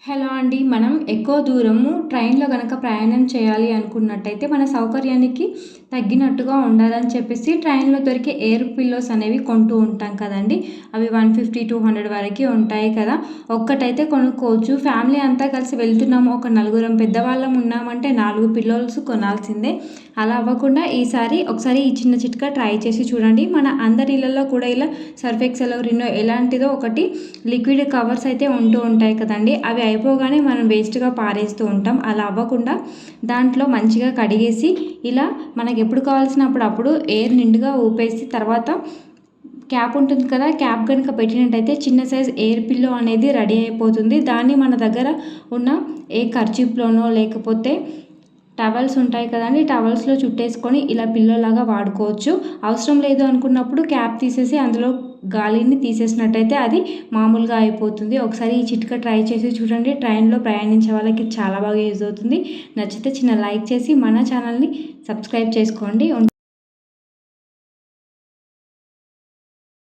Hello అండి. మనం ఎక్కువ దూరము ట్రైన్‌లో గనక ప్రయాణం చేయాలి అనుకున్నట్టయితే, మన సౌకర్యానికి తగ్గినట్టుగా ఉండాలని చెప్పేసి ట్రైన్‌లో దొరికే ఎయిర్ పిల్లోస్ అనేవి కొంటూ ఉంటాం కదండీ! అవి 150, 200 వరకి ఉంటాయి కదా! ఒక్కటైతే కొనుక్కోవచ్చు. ఫ్యామిలీ అంతా కలిసి వెళ్తున్నాము, ఒక నలుగురం పెద్దవాళ్ళం ఉన్నామంటే 4 పిల్లోస్ కొనాల్సిందే. అలా అవ్వకుండా ఒకసారి ఈ చిన్న చిట్కా ట్రై చేసి చూడండి. మన అందరి ఇళ్లలో కూడా ఇలా సర్ఫ్ ఎక్సెల్, రిన్నో ఎలాంటిదో ఒకటి లిక్విడ్ కవర్స్ అయితే ఉంటూ ఉంటాయి కదండీ! అవి అయిపోగానే మనం వేస్ట్‌గా పారేస్తూ ఉంటాం. అలా అవ్వకుండా దాంట్లో మంచిగా కడిగేసి ఇలా మనకెప్పుడు కావాల్సినప్పుడు అప్పుడు ఎయిర్ నిండుగా ఊపేసి తర్వాత క్యాప్ ఉంటుంది కదా! క్యాప్ గనుక పెట్టినట్టయితే చిన్న సైజ్ ఎయిర్ పిల్లో అనేది రెడీ అయిపోతుంది. దాన్ని మన దగ్గర ఉన్న ఏ కర్చీఫ్‌లోనో లేకపోతే టవల్స్ ఉంటాయి కదండీ! టవల్స్‌లో చుట్టేసుకొని ఇలా పిల్లోలాగా వాడుకోవచ్చు. అవసరం లేదు అనుకున్నప్పుడు క్యాప్ తీసేసి అందులో గాలిని తీసేసినట్టయితే అది మామూలుగా అయిపోతుంది. ఒకసారి ఈ చిట్కా ట్రై చేసి చూడండి. ట్రైన్‌లో ప్రయాణించే వాళ్ళకి చాలా బాగా యూజ్ అవుతుంది. నచ్చితే చిన్న లైక్ చేసి మన ఛానల్‌ని సబ్స్క్రైబ్ చేసుకోండి.